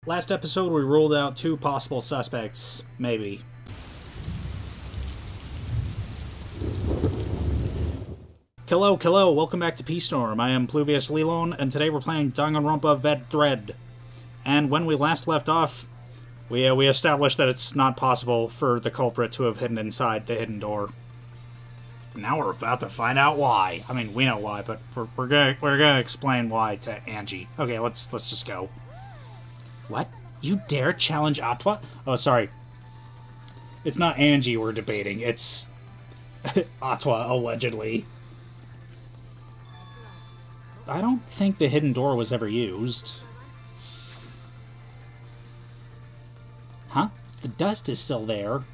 Last episode, we ruled out 2 possible suspects. Maybe. Hello, welcome back to Peace Storm. I am Pluvius Lilon, and today we're playing Danganronpa Ved Thread. And when we last left off, we established that it's not possible for the culprit to have hidden inside the hidden door. Now we're about to find out why. I mean, we know why, but we're gonna explain why to Angie. Okay, let's just go. What? You dare challenge Atwa? Oh, sorry. It's not Angie we're debating. It's Atwa, allegedly. I don't think the hidden door was ever used. Huh? The dust is still there.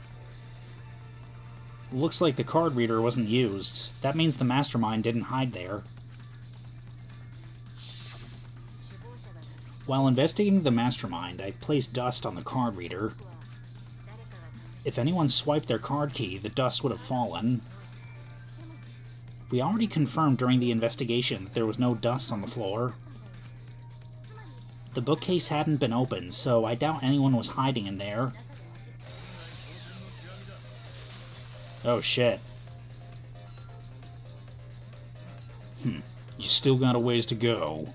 Looks like the card reader wasn't used. That means the mastermind didn't hide there. While investigating the mastermind, I placed dust on the card reader. If anyone swiped their card key, the dust would have fallen. We already confirmed during the investigation that there was no dust on the floor. The bookcase hadn't been opened, so I doubt anyone was hiding in there. Oh shit. You still got a ways to go.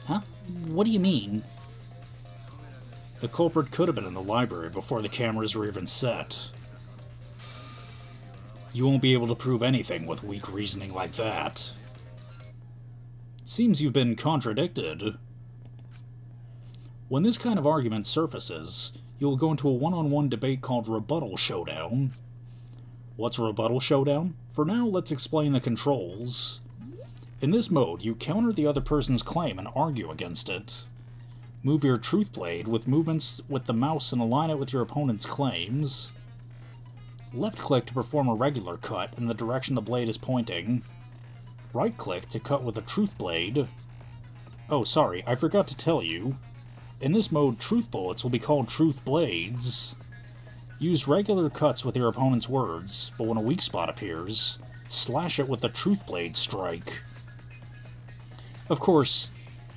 Huh? What do you mean? The culprit could have been in the library before the cameras were even set. You won't be able to prove anything with weak reasoning like that. Seems you've been contradicted. When this kind of argument surfaces, you'll go into a one-on-one debate called Rebuttal Showdown. What's a Rebuttal Showdown? For now, let's explain the controls. In this mode, you counter the other person's claim and argue against it. Move your truth blade with movements with the mouse and align it with your opponent's claims. Left-click to perform a regular cut in the direction the blade is pointing. Right-click to cut with a truth blade. Oh, sorry, I forgot to tell you. In this mode, truth bullets will be called truth blades. Use regular cuts with your opponent's words, but when a weak spot appears, slash it with the truth blade strike. Of course,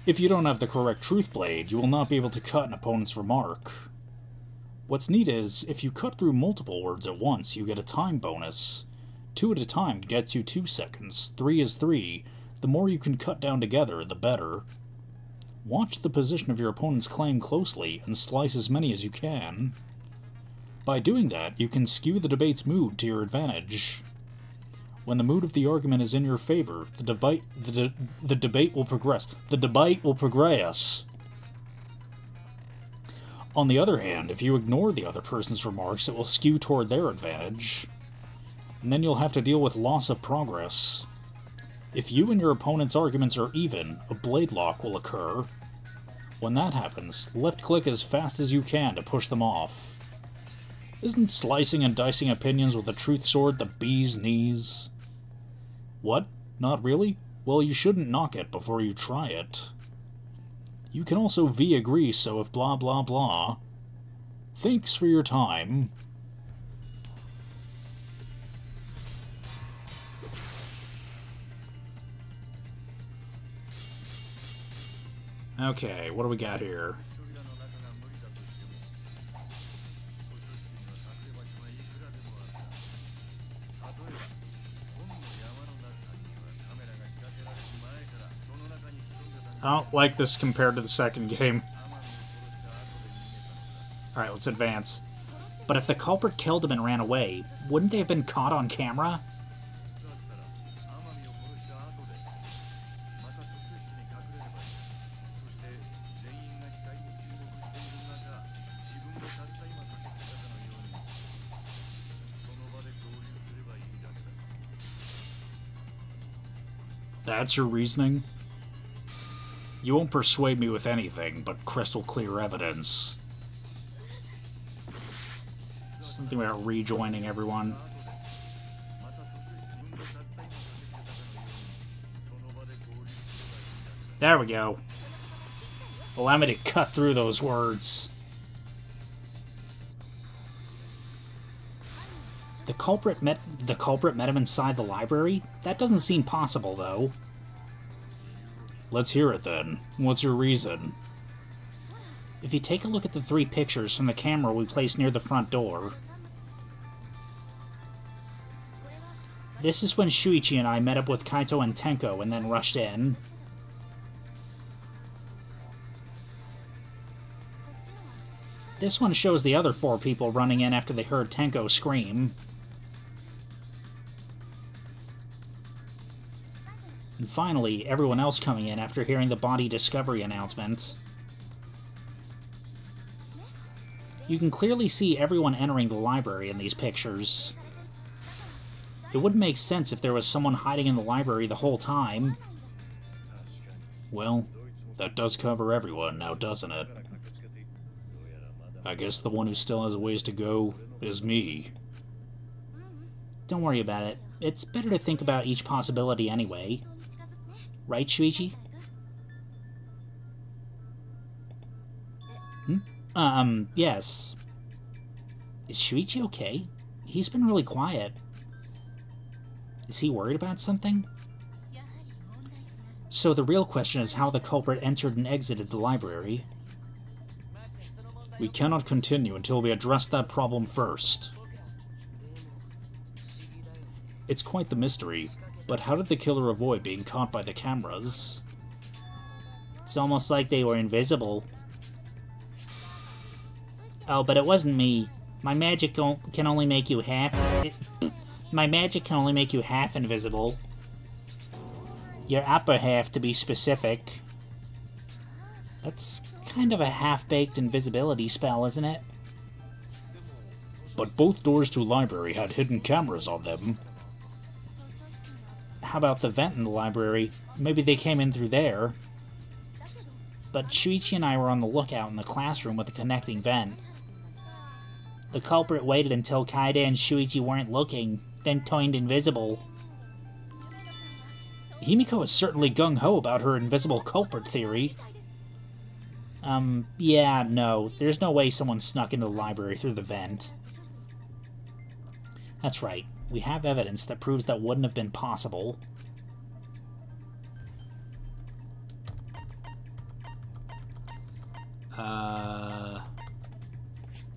if you don't have the correct truth blade, you will not be able to cut an opponent's remark. What's neat is, if you cut through multiple words at once, you get a time bonus. 2 at a time gets you 2 seconds, 3 is 3. The more you can cut down together, the better. Watch the position of your opponent's claim closely, and slice as many as you can. By doing that, you can skew the debate's mood to your advantage. When the mood of the argument is in your favor, the debate will progress. The debate will progress. On the other hand, if you ignore the other person's remarks, it will skew toward their advantage. And then you'll have to deal with loss of progress. If you and your opponent's arguments are even, a blade lock will occur. When that happens, left-click as fast as you can to push them off. Isn't slicing and dicing opinions with a truth sword the bee's knees? What? Not really? Well, you shouldn't knock it before you try it. You can also V-agree so if blah blah blah. Thanks for your time. Okay, what do we got here? I don't like this compared to the second game. Alright, let's advance. But if the culprit killed him and ran away, wouldn't they have been caught on camera? That's your reasoning? You won't persuade me with anything but crystal clear evidence. Something about rejoining everyone. There we go. Allow me to cut through those words. The culprit met him inside the library? That doesn't seem possible, though. Let's hear it, then. What's your reason? If you take a look at the 3 pictures from the camera we placed near the front door, this is when Shuichi and I met up with Kaito and Tenko and then rushed in. This one shows the other 4 people running in after they heard Tenko scream. And finally, everyone else coming in after hearing the body discovery announcement. You can clearly see everyone entering the library in these pictures. It wouldn't make sense if there was someone hiding in the library the whole time. Well, that does cover everyone now, doesn't it? I guess the one who still has a ways to go is me. Don't worry about it. It's better to think about each possibility anyway. Right, Shuichi? Yes. Is Shuichi okay? He's been really quiet. Is he worried about something? So the real question is how the culprit entered and exited the library. We cannot continue until we address that problem first. It's quite the mystery, but how did the killer avoid being caught by the cameras? It's almost like they were invisible. Oh, but it wasn't me. My magic can only make you half... My magic can only make you half invisible. Your upper half, to be specific. That's kind of a half-baked invisibility spell, isn't it? But both doors to library had hidden cameras on them. How about the vent in the library? Maybe they came in through there. But Shuichi and I were on the lookout in the classroom with the connecting vent. The culprit waited until Kaede and Shuichi weren't looking, then turned invisible. Himiko is certainly gung-ho about her invisible culprit theory. Yeah, no. There's no way someone snuck into the library through the vent. That's right. We have evidence that proves that wouldn't have been possible.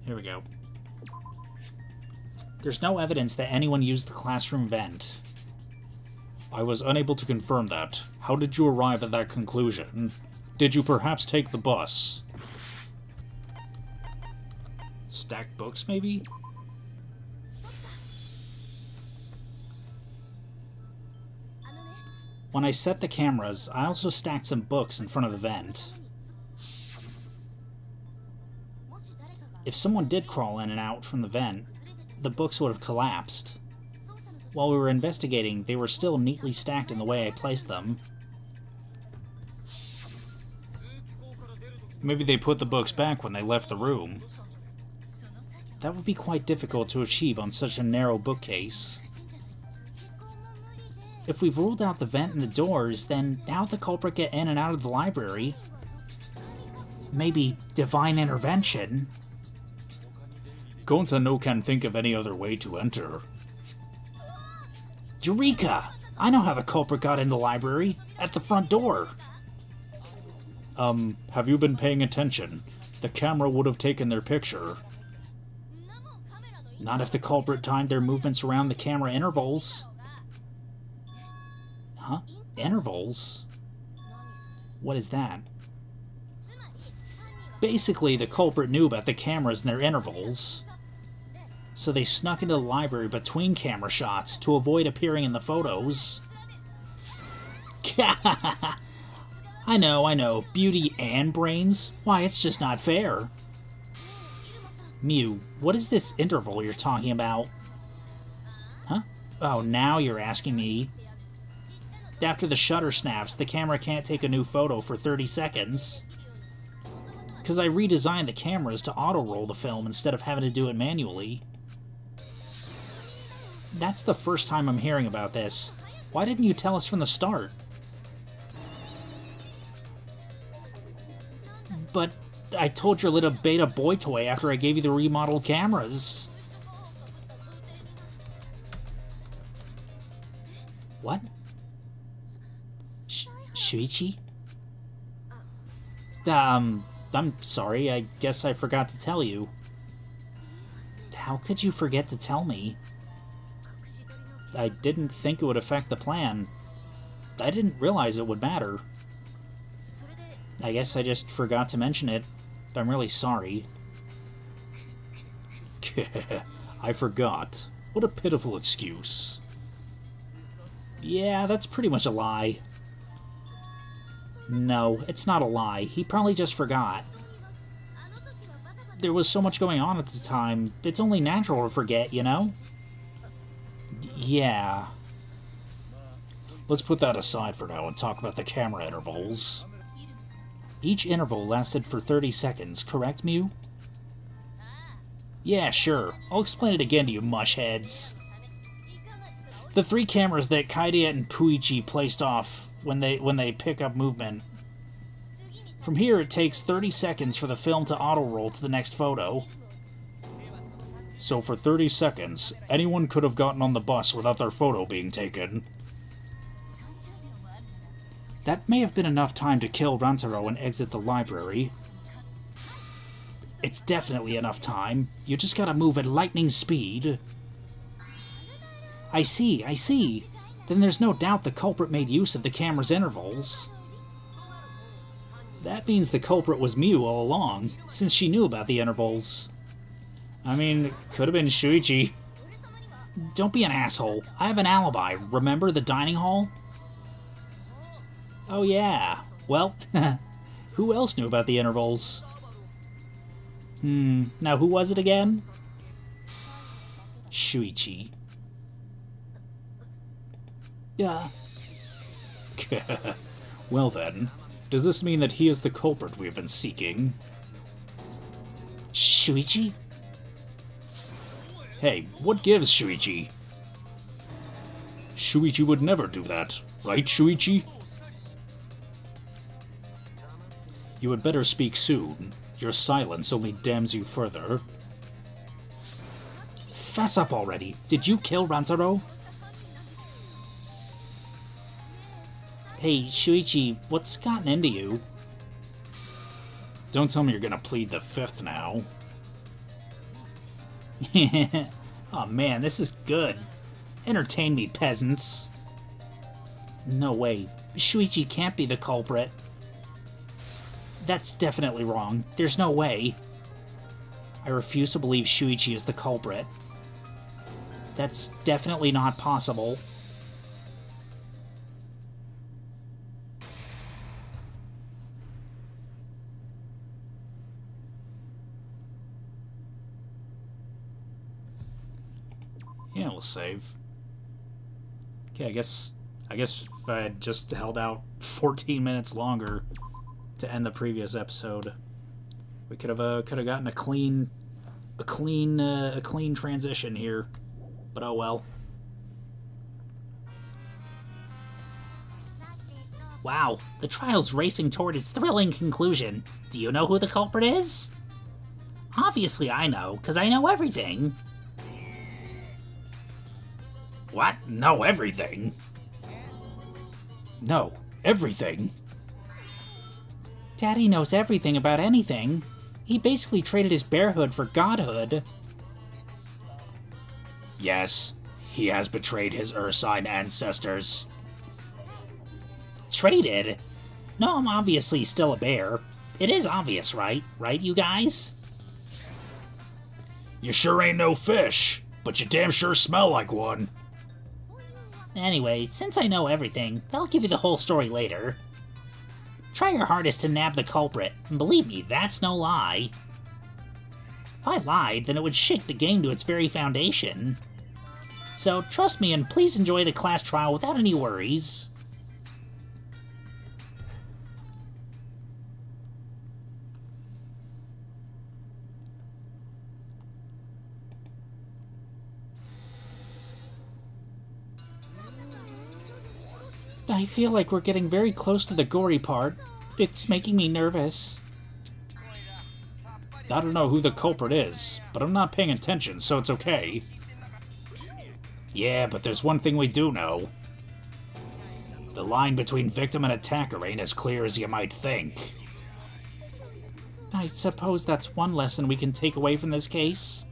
Here we go. There's no evidence that anyone used the classroom vent. I was unable to confirm that. How did you arrive at that conclusion? Did you perhaps take the bus? Stacked books, maybe? When I set the cameras, I also stacked some books in front of the vent. If someone did crawl in and out from the vent, the books would have collapsed. While we were investigating, they were still neatly stacked in the way I placed them. Maybe they put the books back when they left the room. That would be quite difficult to achieve on such a narrow bookcase. If we've ruled out the vent and the doors, then how'd the culprit get in and out of the library? Maybe divine intervention? Gonta no can think of any other way to enter. Eureka! I know how the culprit got in the library. At the front door. Have you been paying attention? The camera would have taken their picture. Not if the culprit timed their movements around the camera intervals. Huh? Intervals? What is that? Basically, the culprit knew about the cameras and their intervals. So they snuck into the library between camera shots to avoid appearing in the photos. I know. Beauty and brains? Why, it's just not fair. Mew, what is this interval you're talking about? Huh? Oh, now you're asking me. After the shutter snaps, the camera can't take a new photo for 30 seconds. Because I redesigned the cameras to auto-roll the film instead of having to do it manually. That's the first time I'm hearing about this. Why didn't you tell us from the start? But I told your little beta boy toy after I gave you the remodeled cameras. What? Shuichi? I'm sorry, I guess I forgot to tell you. How could you forget to tell me? I didn't think it would affect the plan. I didn't realize it would matter. I guess I just forgot to mention it. I'm really sorry. I forgot. What a pitiful excuse. Yeah, that's pretty much a lie. No, it's not a lie. He probably just forgot. There was so much going on at the time. It's only natural to forget, you know? Yeah. Let's put that aside for now and talk about the camera intervals. Each interval lasted for 30 seconds, correct, Mew? Yeah, sure. I'll explain it again to you mushheads. The 3 cameras that Kaede and Puichi placed off when they pick up movement. From here, it takes 30 seconds for the film to auto-roll to the next photo. So for 30 seconds, anyone could have gotten on the bus without their photo being taken. That may have been enough time to kill Rantaro and exit the library. It's definitely enough time. You just gotta move at lightning speed. I see, I see. Then there's no doubt the culprit made use of the camera's intervals. That means the culprit was Mew all along, since she knew about the intervals. I mean, it could have been Shuichi. Don't be an asshole. I have an alibi. Remember the dining hall? Oh yeah. Well, who else knew about the intervals? Now who was it again? Shuichi. Yeah. Well then, does this mean that he is the culprit we have been seeking? Shuichi? Hey, what gives, Shuichi? Shuichi would never do that, right, Shuichi? You had better speak soon. Your silence only damns you further. Fess up already. Did you kill Rantaro? Hey, Shuichi, what's gotten into you? Don't tell me you're gonna plead the fifth now. Oh man, this is good. Entertain me, peasants. No way. Shuichi can't be the culprit. That's definitely wrong. There's no way. I refuse to believe Shuichi is the culprit. That's definitely not possible. Yeah, we'll save. Okay, I guess if I had just held out 14 minutes longer to end the previous episode, we could have gotten a clean transition here. But oh well. Wow, the trial's racing toward its thrilling conclusion. Do you know who the culprit is? Obviously I know, because I know everything. What? Know everything? No, everything. Daddy knows everything about anything. He basically traded his bearhood for godhood. Yes, he has betrayed his Ursine ancestors. Traded? No, I'm obviously still a bear. It is obvious, right? Right, you guys? You sure ain't no fish, but you damn sure smell like one. Anyway, since I know everything, I'll give you the whole story later. Try your hardest to nab the culprit, and believe me, that's no lie. If I lied, then it would shake the game to its very foundation. So trust me and please enjoy the class trial without any worries. I feel like we're getting very close to the gory part. It's making me nervous. I don't know who the culprit is, but I'm not paying attention, so it's okay. Yeah, but there's one thing we do know. The line between victim and attacker ain't as clear as you might think. I suppose that's one lesson we can take away from this case.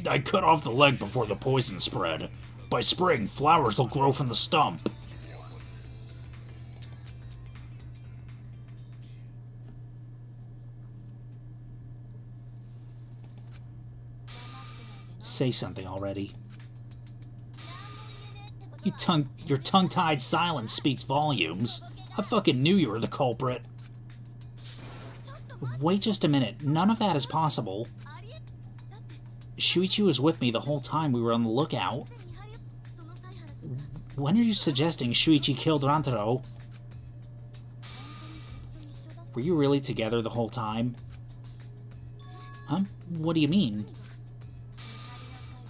I cut off the leg before the poison spread. By spring, flowers will grow from the stump. Say something already. Your tongue-tied silence speaks volumes. I fucking knew you were the culprit. Wait just a minute. None of that is possible. Shuichi was with me the whole time we were on the lookout. When are you suggesting Shuichi killed Rantaro? Were you really together the whole time? Huh? What do you mean?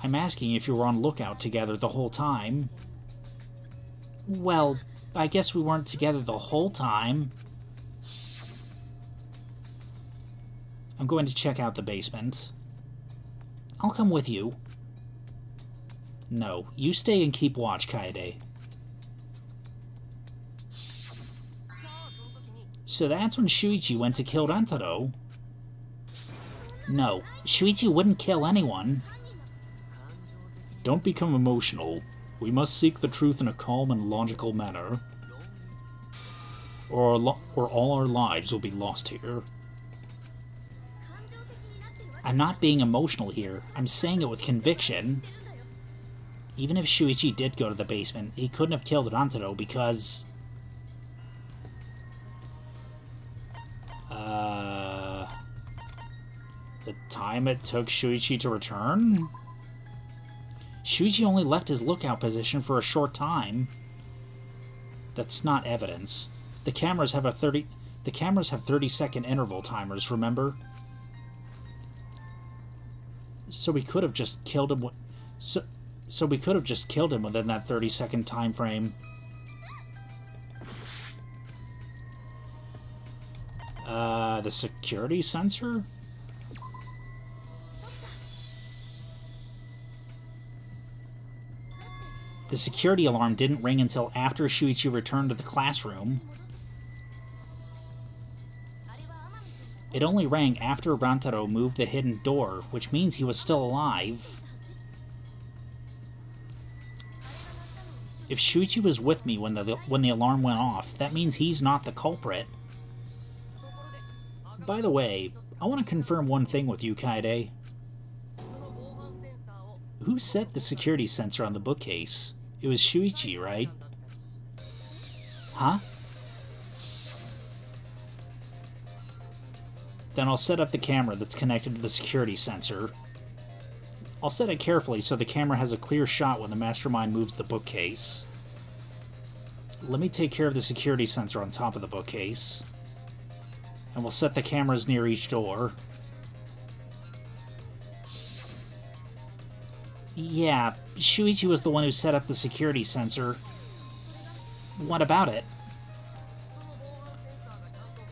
I'm asking if you were on lookout together the whole time. Well, I guess we weren't together the whole time. I'm going to check out the basement. I'll come with you. No, you stay and keep watch, Kaede. So that's when Shuichi went to kill Rantaro? No, Shuichi wouldn't kill anyone. Don't become emotional. We must seek the truth in a calm and logical manner. Or all our lives will be lost here. I'm not being emotional here. I'm saying it with conviction. Even if Shuichi did go to the basement, he couldn't have killed Rantaro because... the time it took Shuichi to return? Shuichi only left his lookout position for a short time. That's not evidence. The cameras have 30-second interval timers, remember? So we could have just killed him. So we could have just killed him within that 30-second time frame. The security sensor? The security alarm didn't ring until after Shuichi returned to the classroom. It only rang after Rantaro moved the hidden door, which means he was still alive. If Shuichi was with me when the alarm went off, that means he's not the culprit. By the way, I want to confirm one thing with you, Kaede. Who set the security sensor on the bookcase? It was Shuichi, right? Huh? Then I'll set up the camera that's connected to the security sensor. I'll set it carefully so the camera has a clear shot when the mastermind moves the bookcase. Let me take care of the security sensor on top of the bookcase. And we'll set the cameras near each door. Yeah, Shuichi was the one who set up the security sensor. What about it?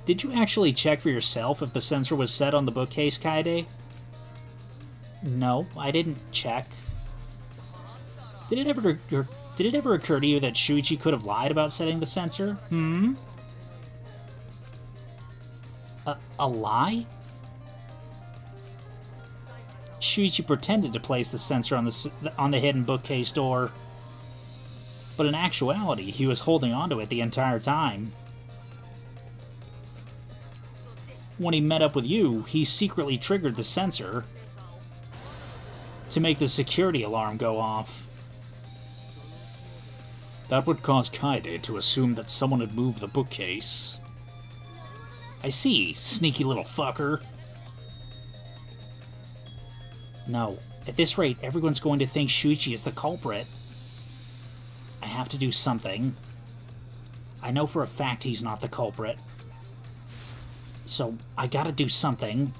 Did you actually check for yourself if the sensor was set on the bookcase, Kaede? No, I didn't check. Did it ever occur to you that Shuichi could have lied about setting the sensor? Hmm? A lie? Shuichi pretended to place the sensor on the hidden bookcase door, but in actuality, he was holding onto it the entire time. When he met up with you, he secretly triggered the sensor to make the security alarm go off. That would cause Kaede to assume that someone had moved the bookcase. I see, sneaky little fucker. No, at this rate, everyone's going to think Shuichi is the culprit. I have to do something. I know for a fact he's not the culprit. So, I gotta do something.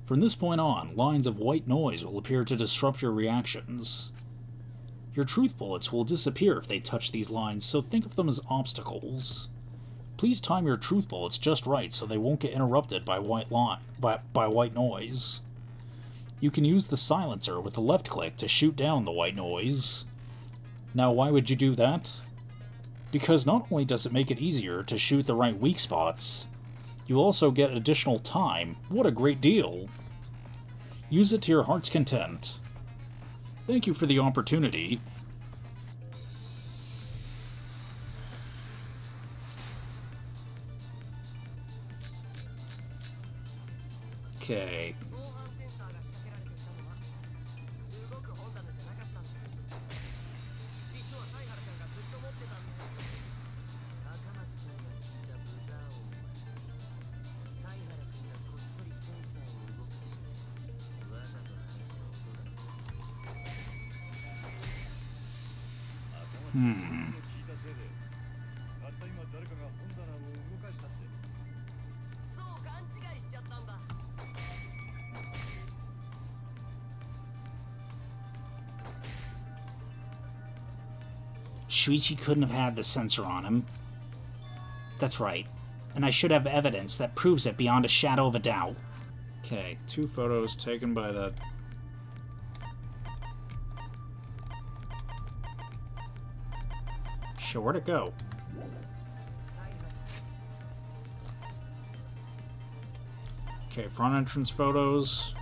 From this point on, lines of white noise will appear to disrupt your reactions. Your truth bullets will disappear if they touch these lines, so think of them as obstacles. Please time your truth bullets just right so they won't get interrupted by white noise. You can use the silencer with the left click to shoot down the white noise. Now, why would you do that? because not only does it make it easier to shoot the right weak spots, you also get additional time. What a great deal! Use it to your heart's content. Thank you for the opportunity. Okay. Shuichi couldn't have had the sensor on him. That's right. And I should have evidence that proves it beyond a shadow of a doubt. Okay, 2 photos taken by that... Sure, where'd it go? Okay, front entrance photos.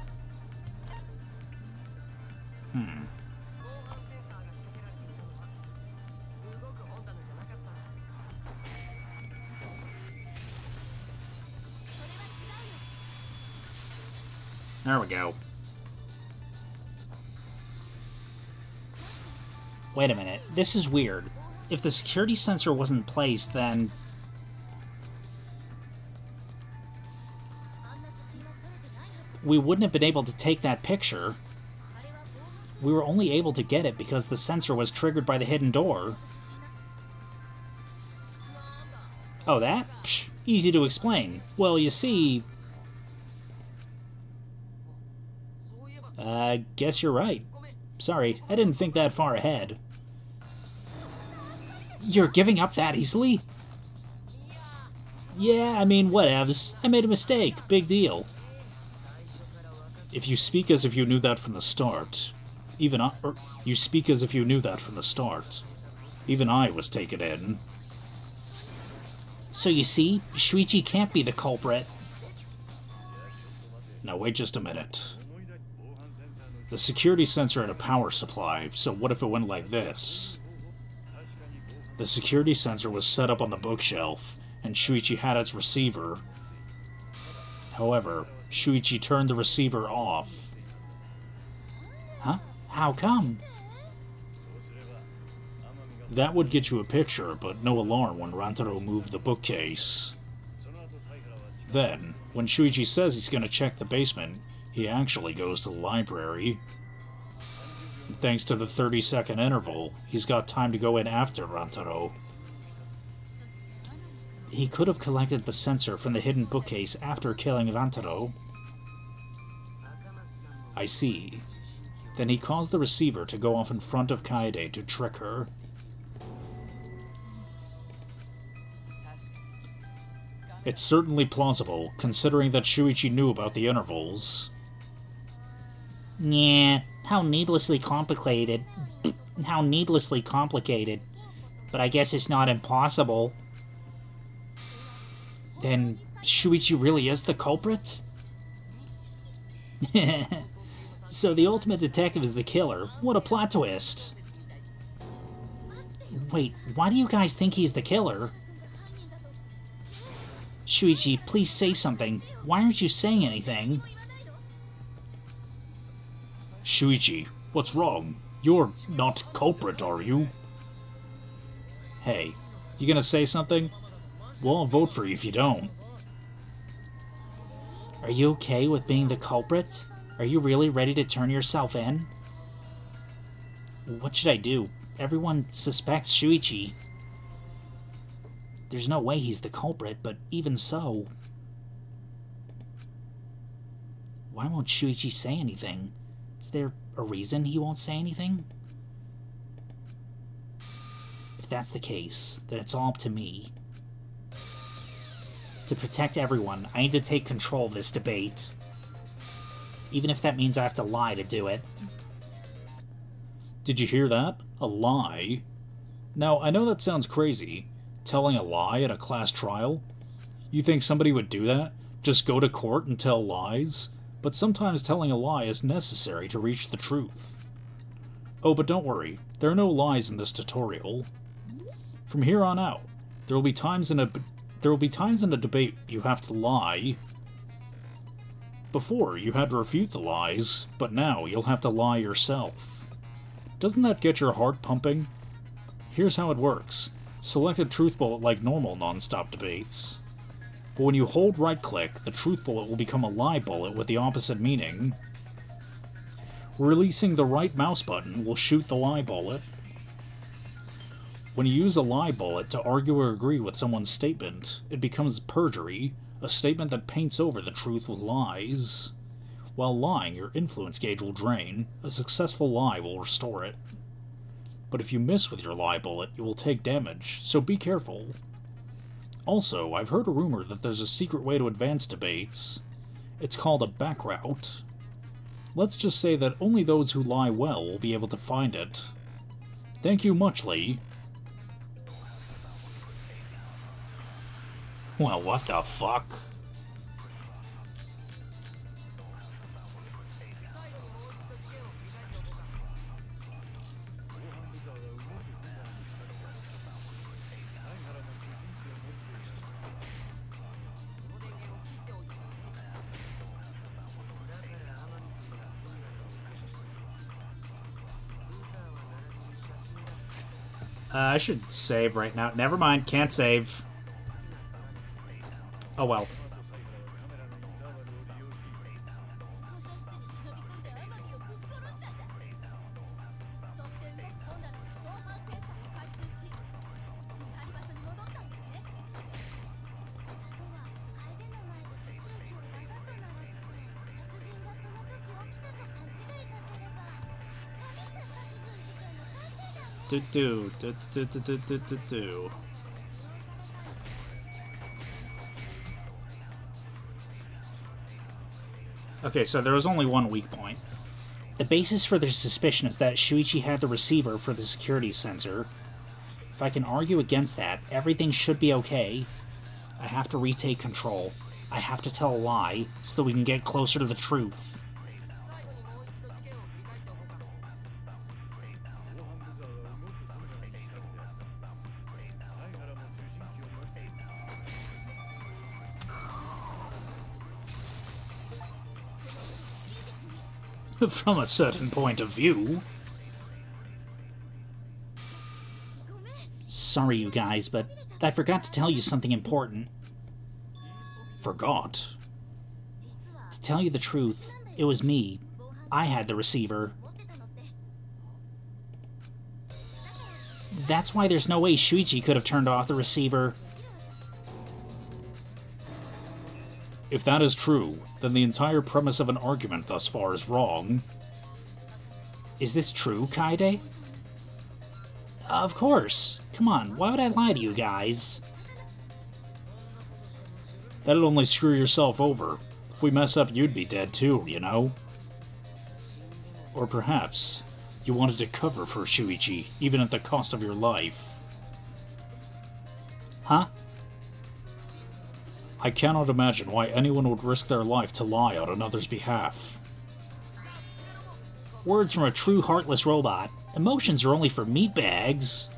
There we go. Wait a minute, this is weird. If the security sensor wasn't placed, then... we wouldn't have been able to take that picture. We were only able to get it because the sensor was triggered by the hidden door. Oh, that? Psh, easy to explain. Well, you see... guess you're right. Sorry, I didn't think that far ahead. You're giving up that easily? Yeah, I mean, whatevs. I made a mistake. Big deal. If you speak as if you knew that from the start, you speak as if you knew that from the start. Even I was taken in. So you see, Shuichi can't be the culprit. Now wait just a minute. The security sensor had a power supply, so what if it went like this? The security sensor was set up on the bookshelf, and Shuichi had its receiver. However, Shuichi turned the receiver off. Huh? How come? That would get you a picture, but no alarm when Rantaro moved the bookcase. Then, when Shuichi says he's gonna check the basement, he actually goes to the library. And thanks to the 30-second interval, he's got time to go in after Rantaro. He could have collected the sensor from the hidden bookcase after killing Rantaro. I see. Then he caused the receiver to go off in front of Kaede to trick her. It's certainly plausible, considering that Shuichi knew about the intervals. Yeah, how needlessly complicated. How needlessly complicated. But I guess it's not impossible. Then Shuichi really is the culprit? So the ultimate detective is the killer. What a plot twist. Wait, why do you guys think he's the killer? Shuichi, please say something. Why aren't you saying anything? Shuichi, what's wrong? You're not culprit, are you? Hey, you gonna say something? Well, I'll vote for you if you don't. Are you okay with being the culprit? Are you really ready to turn yourself in? What should I do? Everyone suspects Shuichi. There's no way he's the culprit, but even so... Why won't Shuichi say anything? Is there a reason he won't say anything? If that's the case, then it's all up to me. To protect everyone, I need to take control of this debate. Even if that means I have to lie to do it. Did you hear that? A lie? Now, I know that sounds crazy, telling a lie at a class trial. You think somebody would do that? Just go to court and tell lies? But sometimes telling a lie is necessary to reach the truth. Oh, but don't worry, there are no lies in this tutorial. From here on out, there will be times in a debate you have to lie. Before, you had to refute the lies, but now you'll have to lie yourself. Doesn't that get your heart pumping? Here's how it works. Select a truth bullet like normal non-stop debates. But when you hold right-click, the truth bullet will become a lie bullet with the opposite meaning. Releasing the right mouse button will shoot the lie bullet. When you use a lie bullet to argue or agree with someone's statement, it becomes perjury, a statement that paints over the truth with lies. While lying, your influence gauge will drain. A successful lie will restore it. But if you miss with your lie bullet, you will take damage, so be careful. Also, I've heard a rumor that there's a secret way to advance debates. It's called a back route. Let's just say that only those who lie well will be able to find it. Thank you muchly. Well, what the fuck? I should save right now. Never mind, can't save. Oh well. Okay, so there was only one weak point. The basis for their suspicion is that Shuichi had the receiver for the security sensor. If I can argue against that, everything should be okay. I have to retake control. I have to tell a lie so that we can get closer to the truth. From a certain point of view. Sorry, you guys, but I forgot to tell you something important. Forgot? To tell you the truth, it was me. I had the receiver. That's why there's no way Shuichi could have turned off the receiver. If that is true, then the entire premise of an argument thus far is wrong. Is this true, Kaede? Of course. Come on, why would I lie to you guys? That'd only screw yourself over. If we mess up, you'd be dead too, you know? Or perhaps you wanted to cover for Shuichi, even at the cost of your life. Huh? I cannot imagine why anyone would risk their life to lie on another's behalf. Words from a true heartless robot. Emotions are only for meatbags.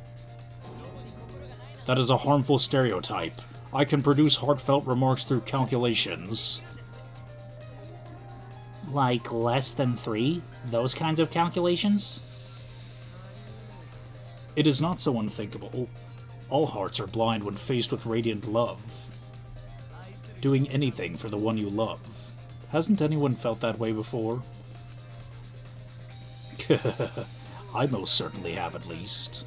That is a harmful stereotype. I can produce heartfelt remarks through calculations. Like less than 3? Those kinds of calculations? It is not so unthinkable. All hearts are blind when faced with radiant love. Doing anything for the one you love. Hasn't anyone felt that way before? I most certainly have, at least.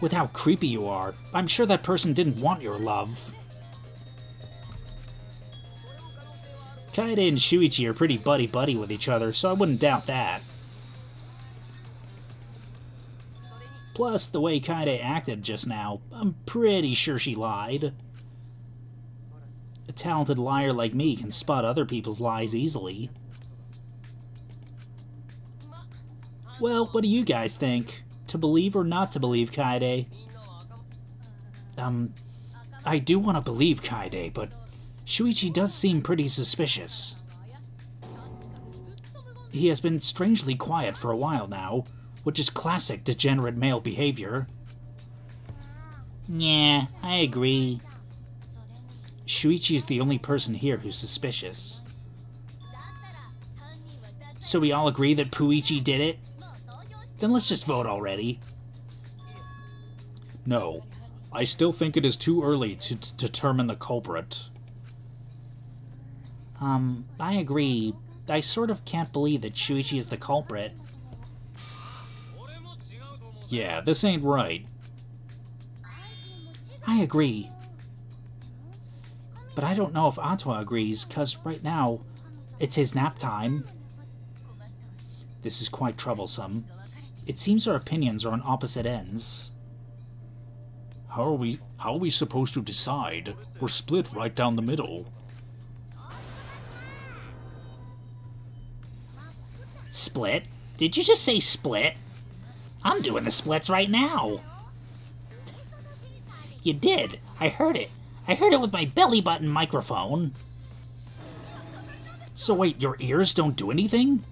With how creepy you are, I'm sure that person didn't want your love. Kaede and Shuichi are pretty buddy-buddy with each other, so I wouldn't doubt that. Plus, the way Kaede acted just now, I'm pretty sure she lied. A talented liar like me can spot other people's lies easily. Well, what do you guys think? to believe or not to believe Kaede? I do want to believe Kaede, but Shuichi does seem pretty suspicious. He has been strangely quiet for a while now, which is classic degenerate male behavior. Yeah, I agree. Shuichi is the only person here who's suspicious. So we all agree that Puichi did it? Then let's just vote already. No. I still think it is too early to determine the culprit. I agree. I sort of can't believe that Shuichi is the culprit. Yeah, this ain't right. I agree. But I don't know if Atwa agrees, cause right now, it's his nap time. This is quite troublesome. It seems our opinions are on opposite ends. How are we supposed to decide? We're split right down the middle. Split? Did you just say split? I'm doing the splits right now. You did. I heard it. I heard it with my belly button microphone. So wait, your ears don't do anything?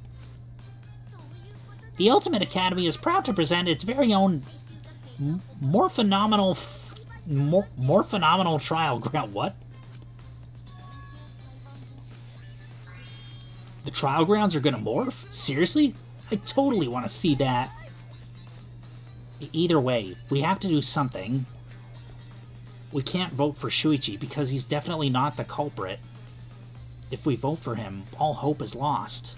The Ultimate Academy is proud to present its very own more phenomenal trial ground. What? The trial grounds are gonna morph? Seriously? I totally want to see that. Either way, we have to do something. We can't vote for Shuichi because he's definitely not the culprit. If we vote for him, all hope is lost.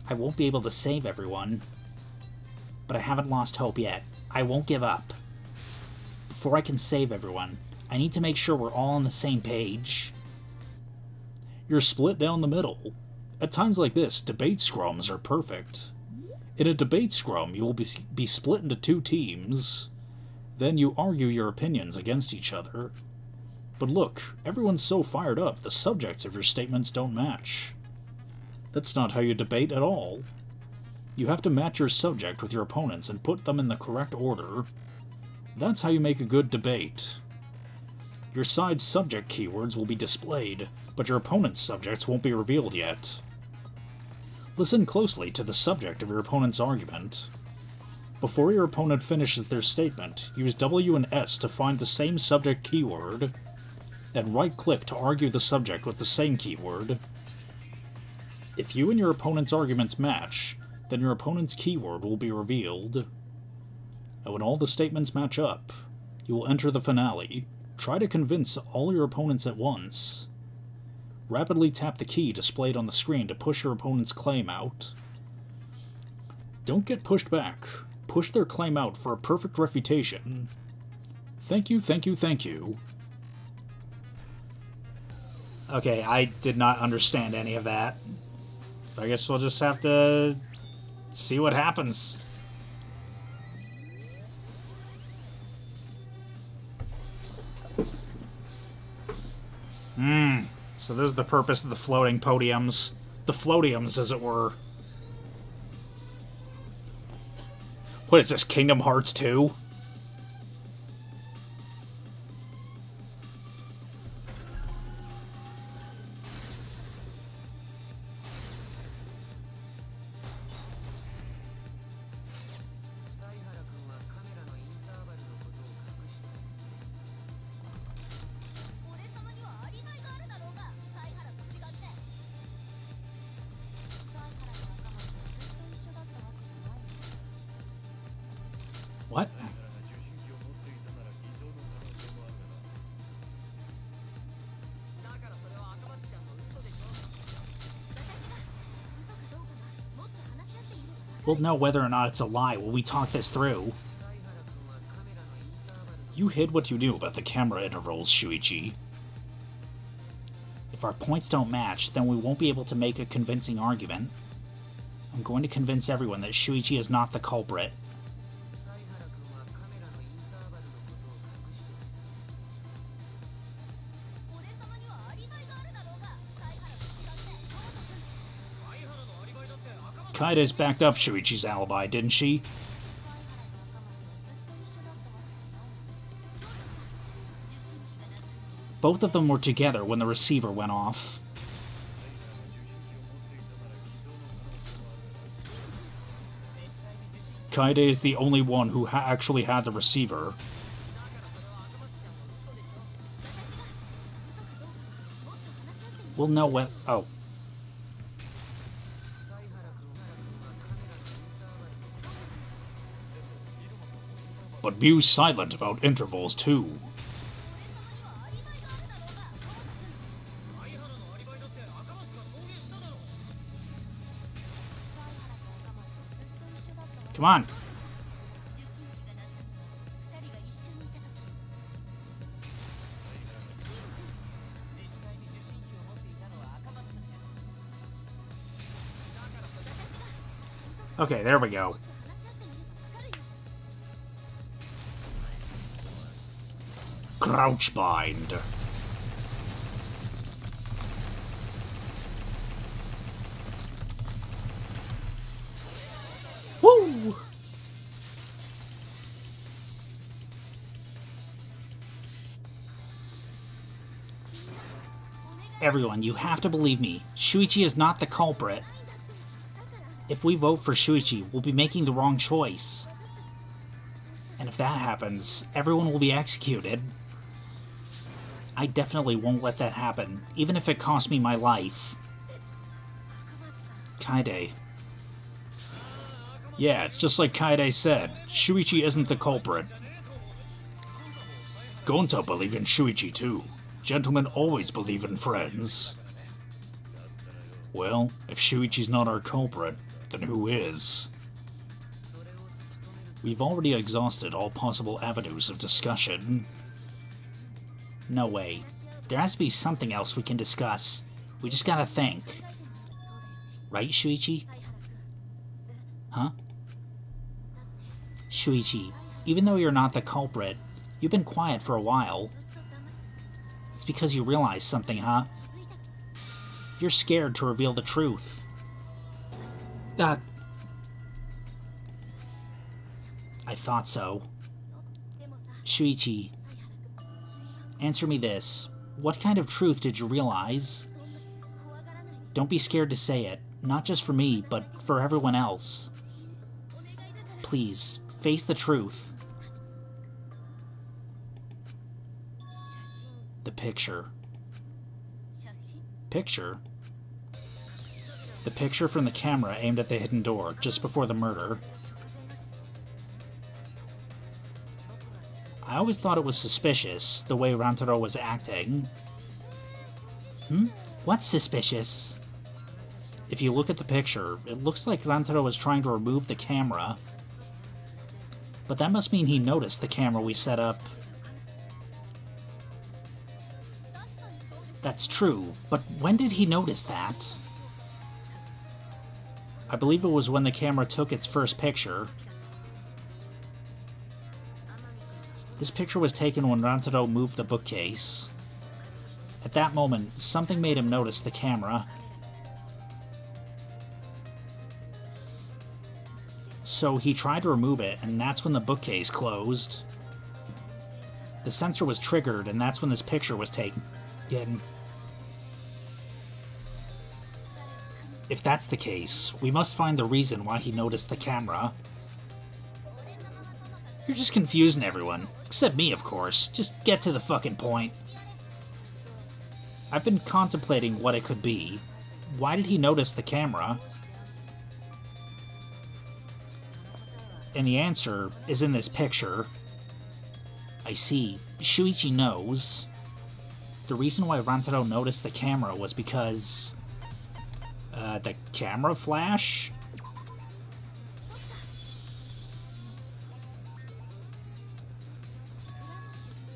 I won't be able to save everyone. But I haven't lost hope yet. I won't give up. Before I can save everyone, I need to make sure we're all on the same page. You're split down the middle. At times like this, debate scrums are perfect. In a debate scrum, you will be split into two teams. Then you argue your opinions against each other. But look, everyone's so fired up, the subjects of your statements don't match. That's not how you debate at all. You have to match your subject with your opponents and put them in the correct order. That's how you make a good debate. Your side's subject keywords will be displayed, but your opponent's subjects won't be revealed yet. Listen closely to the subject of your opponent's argument. Before your opponent finishes their statement, use W and S to find the same subject keyword, and right-click to argue the subject with the same keyword. If you and your opponent's arguments match, then your opponent's keyword will be revealed. And when all the statements match up, you will enter the finale. Try to convince all your opponents at once. Rapidly tap the key displayed on the screen to push your opponent's claim out. Don't get pushed back. Push their claim out for a perfect refutation. Thank you, thank you, thank you. Okay, I did not understand any of that. I guess we'll just have to see what happens. So this is the purpose of the floating podiums. The floatiums, as it were. What is this, Kingdom Hearts 2? What? We'll know whether or not it's a lie when we talk this through. You hid what you knew about the camera intervals, Shuichi. If our points don't match, then we won't be able to make a convincing argument. I'm going to convince everyone that Shuichi is not the culprit. Kaida's backed up Shuichi's alibi, didn't she? Both of them were together when the receiver went off. Kaede is the only one who actually had the receiver. We'll know when... Oh. But Mew's silent about intervals, too. Come on. Okay, there we go. Crouch bind. Woo! Everyone, you have to believe me. Shuichi is not the culprit. If we vote for Shuichi, we'll be making the wrong choice. And if that happens, everyone will be executed. I definitely won't let that happen, even if it costs me my life. Kaede. Yeah, it's just like Kaede said. Shuichi isn't the culprit. Gonta believe in Shuichi too. Gentlemen always believe in friends. Well, if Shuichi's not our culprit, then who is? We've already exhausted all possible avenues of discussion. No way. There has to be something else we can discuss. We just gotta think. Right, Shuichi? Huh? Shuichi, even though you're not the culprit, you've been quiet for a while. It's because you realize something, huh? You're scared to reveal the truth. I thought so. Shuichi, answer me this. What kind of truth did you realize? Don't be scared to say it, not just for me, but for everyone else. Please, face the truth. The picture. Picture? The picture from the camera aimed at the hidden door, just before the murder. I always thought it was suspicious, the way Rantaro was acting. What's suspicious? If you look at the picture, it looks like Rantaro was trying to remove the camera. But that must mean he noticed the camera we set up. That's true, but when did he notice that? I believe it was when the camera took its first picture. This picture was taken when Rantaro moved the bookcase. At that moment, something made him notice the camera. So he tried to remove it, and that's when the bookcase closed. The sensor was triggered, and that's when this picture was taken. If that's the case, we must find the reason why he noticed the camera. You're just confusing everyone. Except me, of course. Just get to the fucking point. I've been contemplating what it could be. Why did he notice the camera? And the answer is in this picture. I see. Shuichi knows. The reason why Rantaro noticed the camera was because... the camera flash?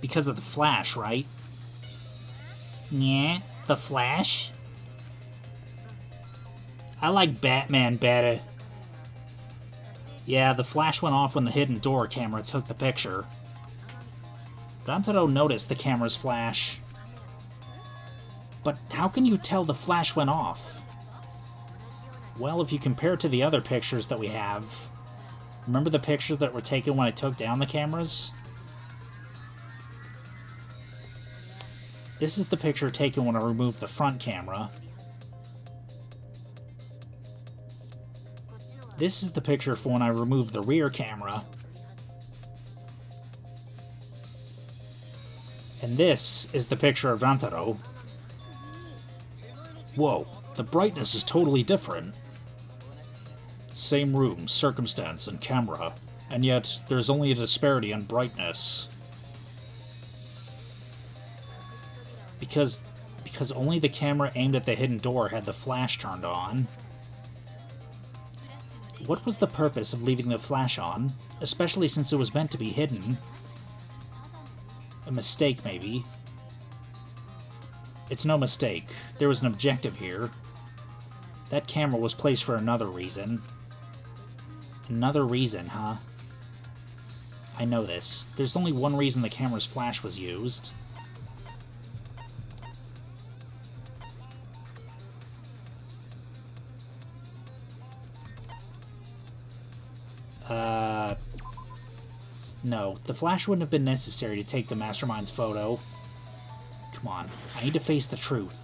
Because of the flash, right? Yeah, the flash? I like Batman better. Yeah, the flash went off when the hidden door camera took the picture. Rantaro noticed the camera's flash. But how can you tell the flash went off? Well, if you compare it to the other pictures that we have... Remember the pictures that were taken when I took down the cameras? This is the picture taken when I removed the front camera. This is the picture for when I removed the rear camera. And this is the picture of Rantaro. Whoa, the brightness is totally different. Same room, circumstance, and camera, and yet there's only a disparity in brightness. Because only the camera aimed at the hidden door had the flash turned on. What was the purpose of leaving the flash on, especially since it was meant to be hidden? A mistake, maybe. It's no mistake. There was an objective here. That camera was placed for another reason. Another reason, huh? I know this. There's only one reason the camera's flash was used. No, the flash wouldn't have been necessary to take the mastermind's photo. Come on, I need to face the truth.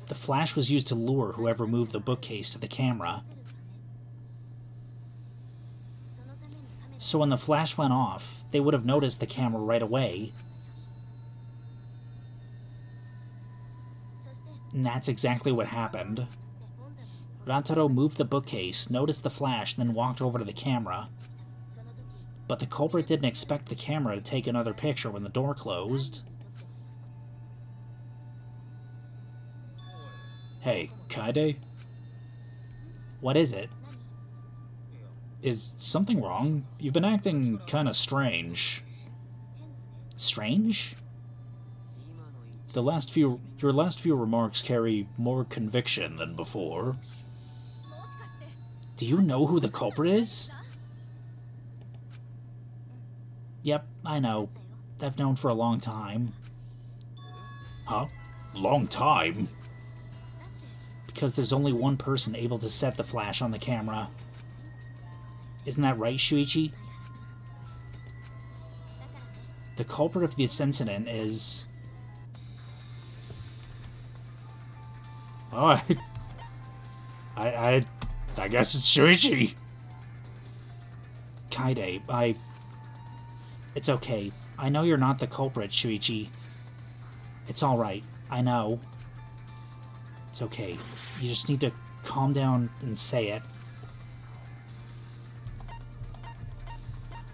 The flash was used to lure whoever moved the bookcase to the camera. So when the flash went off, they would have noticed the camera right away. And that's exactly what happened. Rantaro moved the bookcase, noticed the flash, then walked over to the camera. But the culprit didn't expect the camera to take another picture when the door closed. Hey, Kaide? What is it? Is something wrong? You've been acting kinda strange. Strange? Your last few remarks carry more conviction than before. Do you know who the culprit is? Yep, I know. I've known for a long time. Huh? Long time? Because there's only one person able to set the flash on the camera. Isn't that right, Shuichi? The culprit of this incident is... Oh, I guess it's Shuichi. Kaide, It's okay. I know you're not the culprit, Shuichi. It's alright. I know. It's okay. You just need to calm down and say it.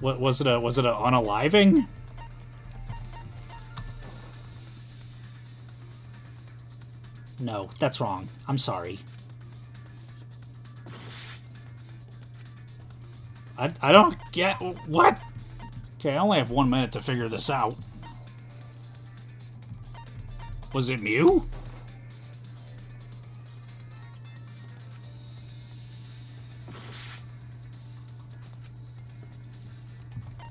What was it? Was it a unaliving? No, that's wrong. I'm sorry. I don't get... What? Okay, I only have 1 minute to figure this out. Was it Mew?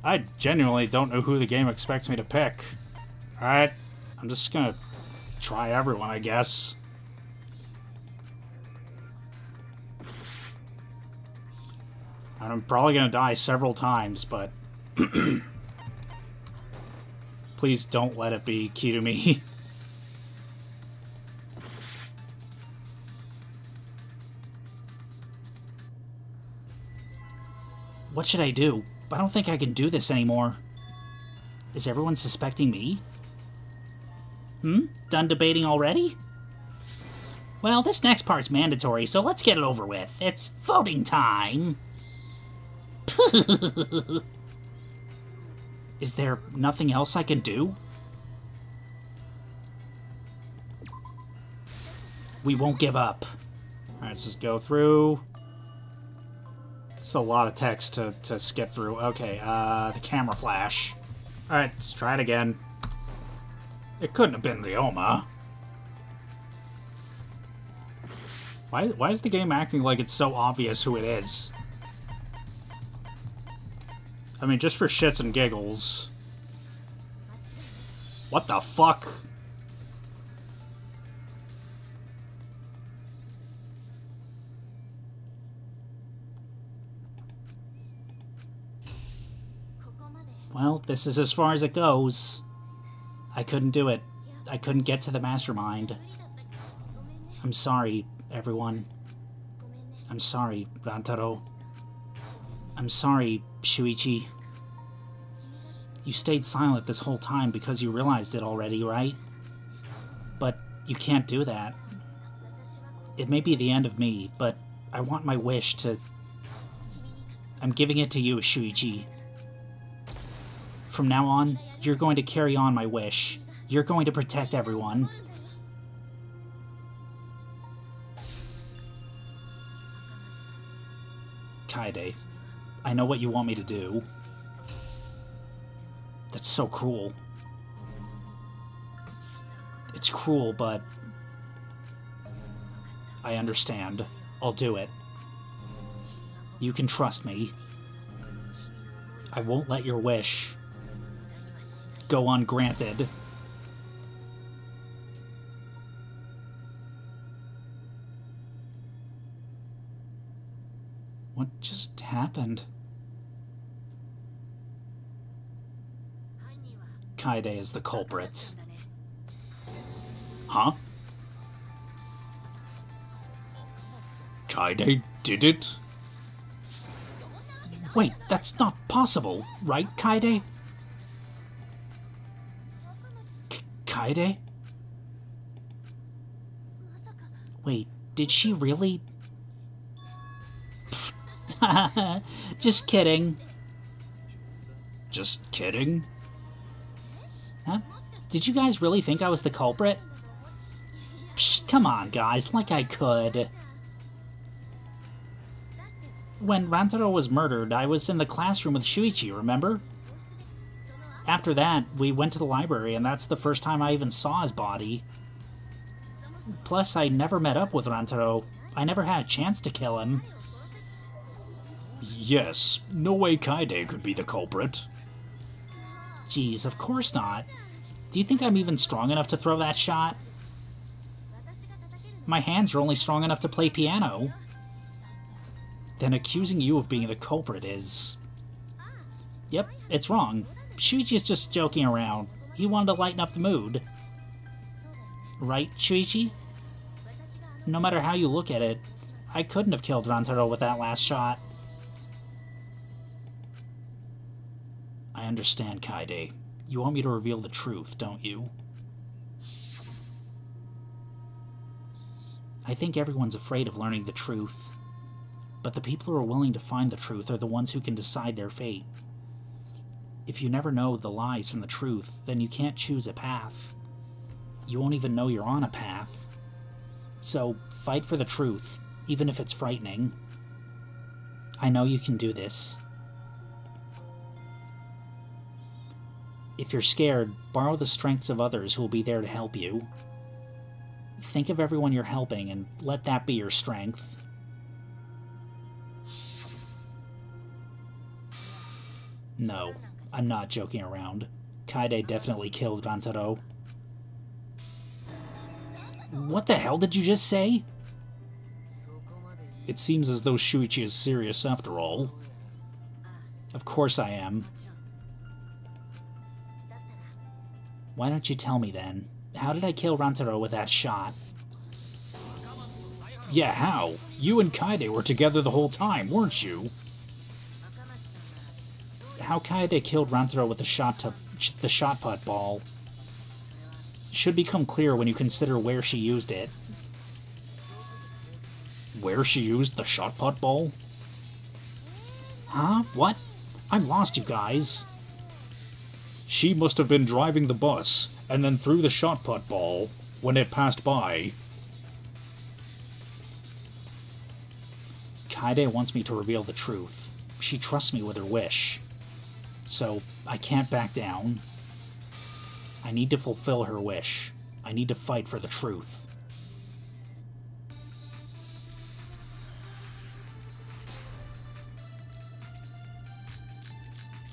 I genuinely don't know who the game expects me to pick. Alright, I'm just gonna try everyone, I guess. I'm probably gonna die several times, but... Please don't let it be Kirumi. What should I do? I don't think I can do this anymore. Is everyone suspecting me? Done debating already? Well, this next part's mandatory, so let's get it over with. It's voting time. Is there nothing else I can do? We won't give up. Alright, let's just go through. It's a lot of text to skip through. Okay, the camera flash. Alright, let's try it again. It couldn't have been Ryoma. Why is the game acting like it's so obvious who it is? I mean, just for shits and giggles. What the fuck? Well, this is as far as it goes. I couldn't do it. I couldn't get to the mastermind. I'm sorry, everyone. I'm sorry, Rantaro. I'm sorry, Shuichi. You stayed silent this whole time because you realized it already, right? But you can't do that. It may be the end of me, but I want my wish to... I'm giving it to you, Shuichi. From now on, you're going to carry on my wish. You're going to protect everyone. Kaede, I know what you want me to do. That's so cruel. It's cruel, but... I understand. I'll do it. You can trust me. I won't let your wish go ungranted. What just happened? Kaede is the culprit. Huh? Kaede did it? Wait, that's not possible, right, Kaede? Kaede? Wait, did she really? Just kidding. Just kidding? Huh? Did you guys really think I was the culprit? Psh, come on, guys, like I could. When Rantaro was murdered, I was in the classroom with Shuichi, remember? After that, we went to the library, and that's the first time I even saw his body. Plus, I never met up with Rantaro. I never had a chance to kill him. Yes, no way Kaede could be the culprit. Jeez, of course not. Do you think I'm even strong enough to throw that shot? My hands are only strong enough to play piano. Then accusing you of being the culprit is... Yep, it's wrong. Shuichi's just joking around. He wanted to lighten up the mood. Right, Shuichi? No matter how you look at it, I couldn't have killed Rantaro with that last shot. I understand, Kaede. You want me to reveal the truth, don't you? I think everyone's afraid of learning the truth. But the people who are willing to find the truth are the ones who can decide their fate. If you never know the lies from the truth, then you can't choose a path. You won't even know you're on a path. So, fight for the truth, even if it's frightening. I know you can do this. If you're scared, borrow the strengths of others who will be there to help you. Think of everyone you're helping and let that be your strength. No, I'm not joking around. Kaede definitely killed Rantaro. What the hell did you just say? It seems as though Shuichi is serious after all. Of course I am. Why don't you tell me then? How did I kill Rantaro with that shot? Yeah, how? You and Kaede were together the whole time, weren't you? How Kaede killed Rantaro with the shot put ball should become clear when you consider where she used it. Where she used the shot put ball? Huh? What? I'm lost, you guys. She must have been driving the bus, and then threw the shot put ball when it passed by. Kaede wants me to reveal the truth. She trusts me with her wish. So, I can't back down. I need to fulfill her wish. I need to fight for the truth.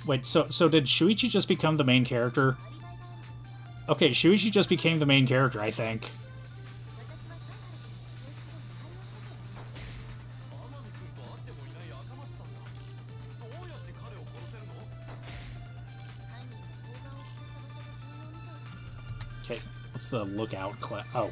Wait, so did Shuichi just become the main character? Okay, Shuichi just became the main character, I think. Okay, what's the lookout class? Oh.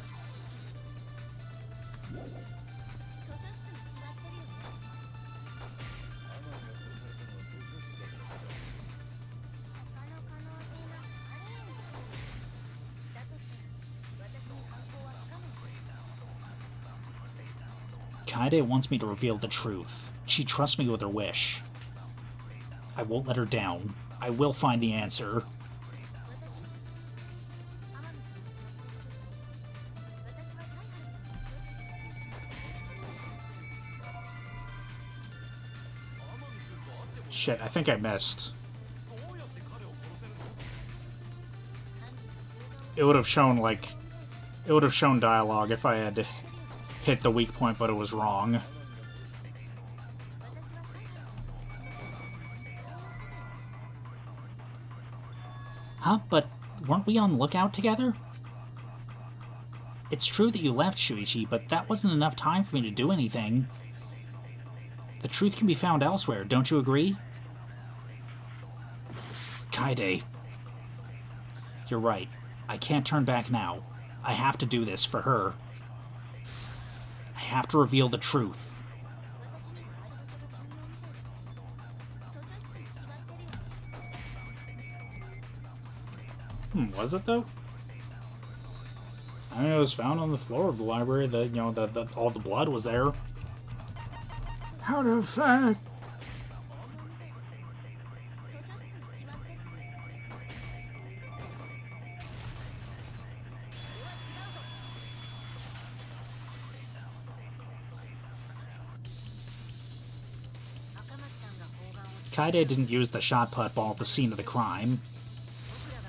Kaede wants me to reveal the truth. She trusts me with her wish. I won't let her down. I will find the answer. Shit, I think I missed. It would have shown, like... It would have shown dialogue if I had hit the weak point, but it was wrong. Huh? But weren't we on lookout together? It's true that you left, Shuichi, but that wasn't enough time for me to do anything. The truth can be found elsewhere, don't you agree? Kaede. You're right. I can't turn back now. I have to do this for her. I have to reveal the truth. Was it though? I mean, it was found on the floor of the library that, you know, that all the blood was there. How the fuck? Kaede didn't use the shot put ball at the scene of the crime.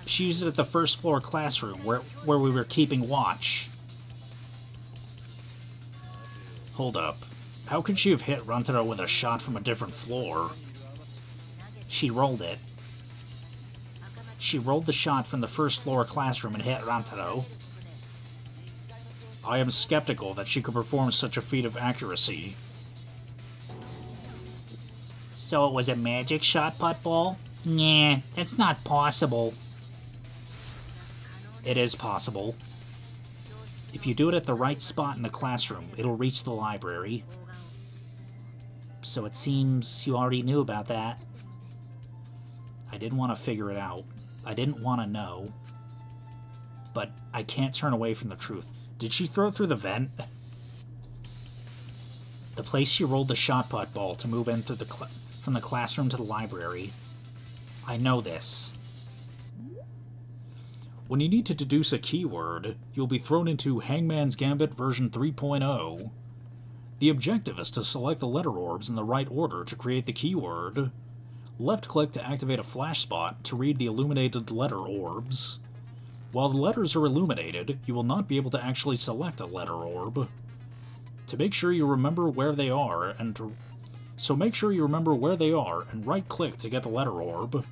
She used it at the first floor classroom where we were keeping watch. Hold up. How could she have hit Rantaro with a shot from a different floor? She rolled it. She rolled the shot from the first floor classroom and hit Rantaro. I am skeptical that she could perform such a feat of accuracy. So it was a magic shot put ball? Nah, that's not possible. It is possible. If you do it at the right spot in the classroom, it'll reach the library. So it seems you already knew about that. I didn't want to figure it out. I didn't want to know. But I can't turn away from the truth. Did she throw through the vent? The place she rolled the shot put ball to move in through from the classroom to the library. I know this. When you need to deduce a keyword, you'll be thrown into Hangman's Gambit version 3.0. The objective is to select the letter orbs in the right order to create the keyword. Left-click to activate a flash spot to read the illuminated letter orbs. While the letters are illuminated, you will not be able to actually select a letter orb. To make sure you remember where they are, and right-click to get the letter orb.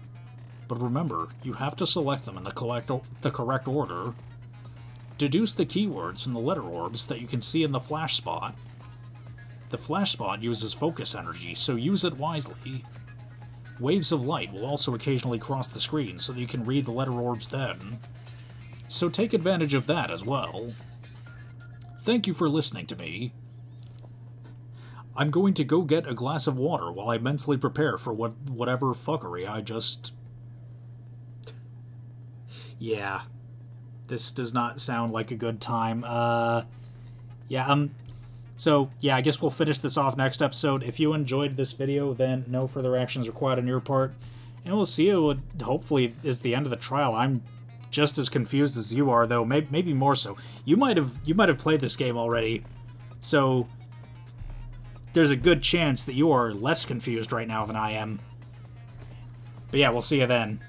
But remember, you have to select them in the correct order. Deduce the keywords from the letter orbs that you can see in the flash spot. The flash spot uses focus energy, so use it wisely. Waves of light will also occasionally cross the screen so that you can read the letter orbs then. So take advantage of that as well. Thank you for listening to me. I'm going to go get a glass of water while I mentally prepare for whatever fuckery I just... Yeah. This does not sound like a good time. So, yeah, I guess we'll finish this off next episode. If you enjoyed this video, then no further actions required on your part. And we'll see you, hopefully, is the end of the trial. I'm just as confused as you are, though. Maybe more so. You might have played this game already. So, there's a good chance that you are less confused right now than I am. But yeah, we'll see you then.